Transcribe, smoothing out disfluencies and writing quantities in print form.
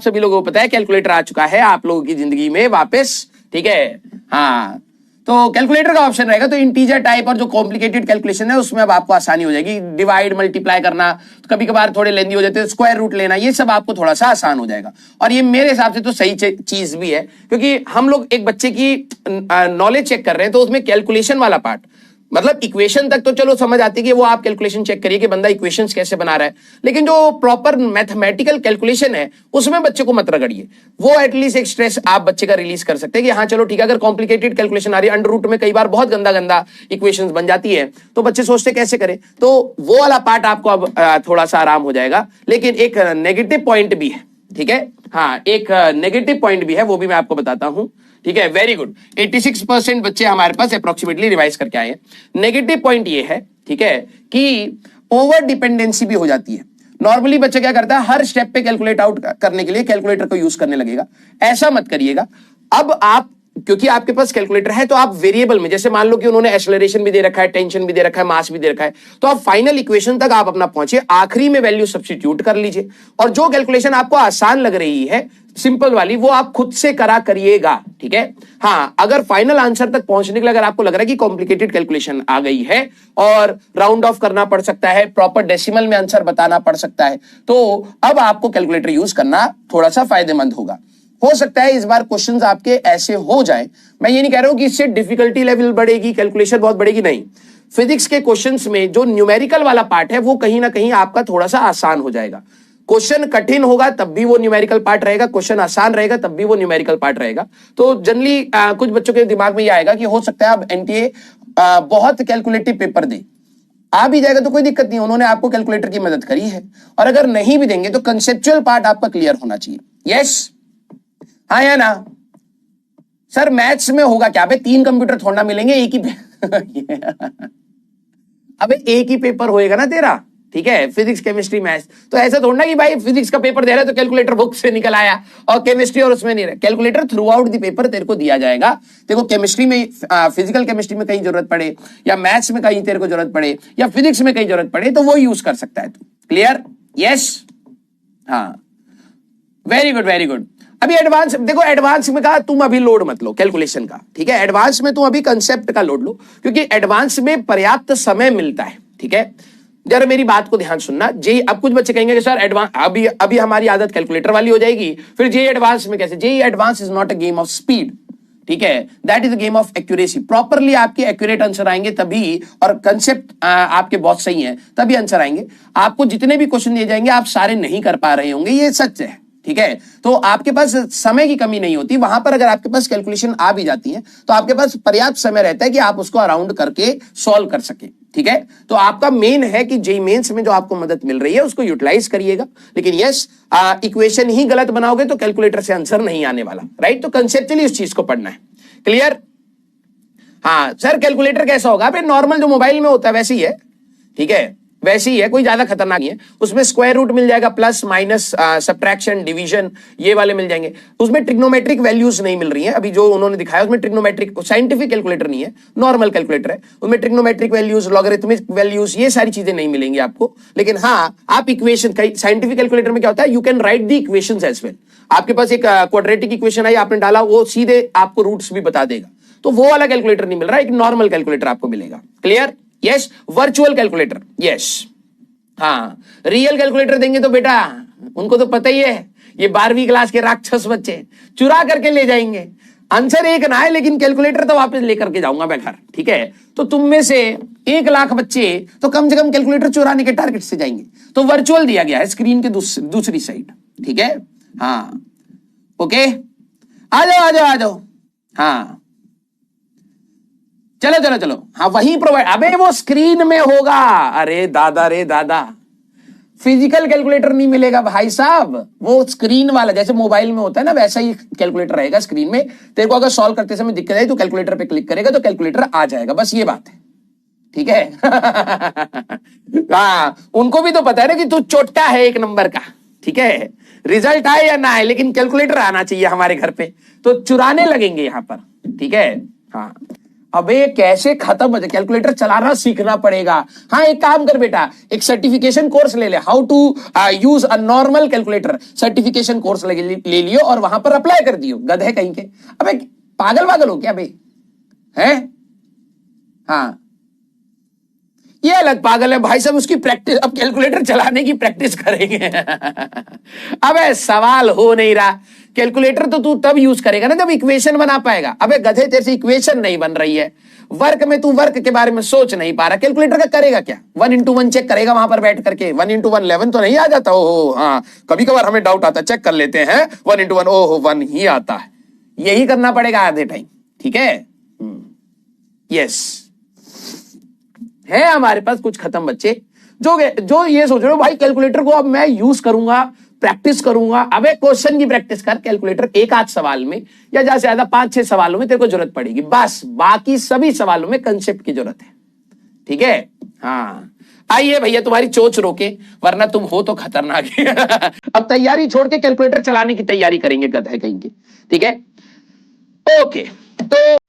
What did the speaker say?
सभी लोगों को पता है कैलकुलेटर आ चुका है आप लोगों की जिंदगी में वापस, ठीक है। हाँ, तो कैलकुलेटर का ऑप्शन रहेगा। तो इंटीजर टाइप और जो कॉम्प्लिकेटेड कैलकुलेशन है उसमें अब आपको आसानी हो जाएगी। डिवाइड मल्टीप्लाई करना तो कभी कभार थोड़े लेंदी हो जाते हैं, स्क्वायर रूट लेना, ये सब आपको थोड़ा सा आसान हो जाएगा। और ये मेरे हिसाब से तो सही चीज भी है, क्योंकि हम लोग एक बच्चे की नॉलेज चेक कर रहे हैं, तो उसमें कैलकुलेशन वाला पार्ट, मतलब इक्वेशन तक तो चलो समझ आती है कि वो आप कैलकुलेशन चेक करिए कि बंदा इक्वेशंस कैसे बना रहा है, लेकिन जो प्रॉपर मैथमेटिकल कैलकुलेशन है उसमें बच्चे को मत रगड़िए। वो एटलीस्ट एक स्ट्रेस आप बच्चे का रिलीज कर सकते हैं कि हाँ चलो ठीक है, अगर कॉम्प्लिकेटेड कैलकुलेशन आ रही है, अंडर रूट में कई बार बहुत गंदा गंदा इक्वेशंस बन जाती है, तो बच्चे सोचते कैसे करें, तो वो वाला पार्ट आपको अब थोड़ा सा आराम हो जाएगा। लेकिन एक नेगेटिव पॉइंट भी है, ठीक है। हाँ, एक नेगेटिव पॉइंट भी है, वो भी मैं आपको बताता हूं, ठीक है। वेरी गुड, 86% बच्चे हमारे पास अप्रोक्सीमेटली रिवाइज करके आए हैं। नेगेटिव पॉइंट ये है, ठीक है, कि ओवर डिपेंडेंसी भी हो जाती है। नॉर्मली बच्चा क्या करता है, हर स्टेप पे कैलकुलेट आउट करने के लिए कैलकुलेटर को यूज करने लगेगा। ऐसा मत करिएगा। अब आप, क्योंकि आपके पास कैलकुलेटर है, तो आप वेरिएबल में, जैसे मान लो कि उन्होंने एक्सेलरेशन भी दे रखा है, टेंशन भी दे रखा है, मास भी दे रखा है, तो आप फाइनल इक्वेशन तक आप अपना पहुंचिए, आखिरी में वैल्यू सब्स्टिट्यूट कर लीजिए, और जो कैलकुलेशन आपको आसान लग रही है सिंपल वाली, वो आप खुद से करा करिएगा, ठीक है। हाँ, अगर फाइनल आंसर तक पहुंचने के लिए अगर आपको लग रहा है कि कॉम्प्लिकेटेड कैलकुलेशन आ गई है और राउंड ऑफ करना पड़ सकता है, प्रॉपर डेसिमल में आंसर बताना पड़ सकता है, तो अब आपको कैलकुलेटर यूज करना थोड़ा सा फायदेमंद होगा। हो सकता है इस बार क्वेश्चंस आपके ऐसे हो जाए, मैं ये नहीं कह रहा हूं कि इससे डिफिकल्टी लेवल बढ़ेगी, कैलकुलेशन बहुत बढ़ेगी, नहीं। फिजिक्स के क्वेश्चंस में जो न्यूमेरिकल वाला पार्ट है वो कहीं ना कहीं आपका थोड़ा सा आसान हो जाएगा। क्वेश्चन कठिन होगा तब भी वो न्यूमेरिकल पार्ट रहेगा, क्वेश्चन आसान रहेगा तब भी वो न्यूमेरिकल पार्ट रहेगा। तो जनरली कुछ बच्चों के दिमाग में ये आएगा कि हो सकता है अब एनटीए बहुत कैलकुलेटिव पेपर दे। आ भी जाएगा तो कोई दिक्कत नहीं, उन्होंने आपको कैलकुलेटर की मदद करी है। और अगर नहीं भी देंगे तो कंसेप्चुअल पार्ट आपका क्लियर होना चाहिए। यस, हाँ या ना सर? मैथ्स में होगा क्या, अबे 3 कंप्यूटर थोड़ा मिलेंगे, एक ही अबे एक ही पेपर होएगा ना तेरा, ठीक है, फिजिक्स केमिस्ट्री मैथ्स। तो ऐसा थोड़ा कि भाई फिजिक्स का पेपर दे रहा है तो कैलकुलेटर बुक से निकल आया और केमिस्ट्री और उसमें नहीं रहा। Calculator through out the paper तेरे को दिया जाएगा। तेरे को केमिस्ट्री में, फिजिकल केमिस्ट्री में कहीं जरूरत पड़े, या मैथ्स में कहीं तेरे को जरूरत पड़े, या फिजिक्स में कहीं जरूरत पड़े, तो वो यूज कर सकता है तू। क्लियर? यस, हाँ, वेरी गुड वेरी गुड। अभी एडवांस देखो, एडवांस में कहा तुम अभी लोड मत लो कैलकुलेशन का, ठीक है। एडवांस में तुम अभी कंसेप्ट का लोड लो, क्योंकि एडवांस में पर्याप्त समय मिलता है, ठीक है। जरा मेरी बात को ध्यान सुनना। जेई, अब कुछ बच्चे कहेंगे कि सर एडवांस, अभी अभी हमारी आदत कैलकुलेटर वाली हो जाएगी, फिर जेई एडवांस में कैसे? JEE advance is not a game of speed, ठीक है, that is a game of accuracy. Properly आपके एक्यूरेट आंसर आएंगे तभी, और कंसेप्ट आपके बहुत सही है तभी आंसर आएंगे। आपको जितने भी क्वेश्चन दिए जाएंगे आप सारे नहीं कर पा रहे होंगे, ये सच है, ठीक है। तो आपके पास समय की कमी नहीं होती, वहां पर अगर आपके पास कैलकुलेशन आ भी जाती है तो आपके पास पर्याप्त समय रहता है कि आप उसको अराउंड करके सॉल्व कर सके, ठीक है। तो आपका मेन है कि जेई मेंस में जो आपको मदद मिल रही है उसको यूटिलाइज करिएगा। लेकिन यस, इक्वेशन ही गलत बनाओगे तो कैलकुलेटर से आंसर नहीं आने वाला, राइट। तो कंसेप्चुअली उस चीज को पढ़ना है। क्लियर? हाँ सर, कैलकुलेटर कैसा होगा? फिर नॉर्मल जो मोबाइल में होता है वैसे ही है, ठीक है, वैसे ही है, कोई ज्यादा खतरनाक नहीं है। उसमें स्क्वायर रूट मिल जाएगा, प्लस माइनस, सब्ट्रैक्शन, डिवीजन, ये वाले मिल जाएंगे। उसमें ट्रिग्नोमेट्रिक वैल्यूज नहीं मिल रही हैं अभी, जो उन्होंने दिखाया उसमें ट्रिग्नोमेट्रिक, साइंटिफिक कैलकुलेटर नहीं है, नॉर्मल कैलकुलेटर है, उसमें ट्रिग्नोमेट्रिक वैल्यूज, लॉगरिथमिक वैल्यूज, ये सारी चीजें नहीं मिलेंगी आपको। लेकिन हाँ, आप इक्वेशन, साइंटिफिक कैलकुलेटर में क्या होता है, you can write the equations as well. आपके पास एक क्वाड्रेटिक इक्वेशन आई, आपने डाला, वो सीधे आपको रूट्स भी बता देगा। तो वो वाला कैलकुलेटर नहीं मिल रहा, एक नॉर्मल कैलकुलेटर आपको मिलेगा। Clear? Yes, virtual calculator, yes. हाँ, रियल कैलकुलेटर देंगे तो बेटा उनको तो पता ही है, ये 12वीं क्लास के राक्षस बच्चे चुरा करके ले जाएंगे। आंसर एक ना है, लेकिन कैलकुलेटर तो वापस लेकर के जाऊंगा मैं घर, ठीक है। तो तुम में से 1 लाख बच्चे तो कम से कम कैलकुलेटर चुराने के टारगेट से जाएंगे। तो वर्चुअल दिया गया है स्क्रीन के दूसरी साइड, ठीक है। हाँ, ओके, आ जाओ आ जाओ आ जाओ। हाँ, चलो चलो चलो, हाँ वही प्रोवाइड, अबे वो स्क्रीन में होगा। अरे दादा रे दादा, फिजिकल कैलकुलेटर नहीं मिलेगा भाई साहब, वो स्क्रीन वाला, जैसे मोबाइल में होता है ना वैसा ही कैलकुलेटर रहेगा स्क्रीन में। तेरे को अगर सॉल्व करते समय दिक्कत आई तो कैलकुलेटर पे क्लिक करेगा तो कैलकुलेटर आ जाएगा, बस ये बात है, ठीक है। हाँ, उनको भी तो पता है ना कि तू चोटा है 1 नंबर का, ठीक है। रिजल्ट आए या ना आए, लेकिन कैलकुलेटर आना चाहिए हमारे घर पे, तो चुराने लगेंगे यहां पर, ठीक है। हाँ, अबे कैसे खत्म हो जाए, कैलकुलेटर चलाना सीखना पड़ेगा। हाँ एक काम कर बेटा, एक सर्टिफिकेशन कोर्स ले ले, how to use a normal calculator, certification course ले लियो और वहां पर अप्लाई कर दियो, गधे कहीं के। अबे पागल हो क्या बे, है? हाँ ये अलग पागल है भाई साहब, उसकी प्रैक्टिस, अब कैलकुलेटर चलाने की प्रैक्टिस करेंगे। अबे सवाल हो नहीं रहा, कैलकुलेटर तो तू तब यूज करेगा ना जब इक्वेशन बना पाएगा। अबे गधे तेरे से इक्वेशन नहीं बन रही है, वर्क में तू वर्क के बारे में सोच नहीं पा रहा, कैलकुलेटर का करेगा क्या? 1 into 1 चेक करेगा वहां पर बैठ करके, 1 into 1 11 तो नहीं आ जाता? ओहो हाँ, कभी कभार हमें डाउट आता है, चेक कर लेते हैं, 1 into 1 ओहो 1 ही आता है। यही करना पड़ेगा आधे टाइम, ठीक है? यस है हमारे पास कुछ खत्म बच्चे जो ये सोच रहे हो भाई कैलकुलेटर को अब मैं यूज करूंगा, प्रैक्टिस करूंगा। अबे क्वेश्चन की प्रैक्टिस कर, कैलकुलेटर एक आध सवाल में या ज्यादा से ज्यादा 5-6 सवालों में तेरे को जरूरत पड़ेगी, बस बाकी सभी सवालों में कंसेप्ट की जरूरत है, ठीक है? हाँ आइए भैया तुम्हारी चोच रोके, वरना तुम हो तो खतरनाक। अब तैयारी छोड़ के कैलकुलेटर चलाने की तैयारी करेंगे गधे कहीं के, ठीक है? ओके तो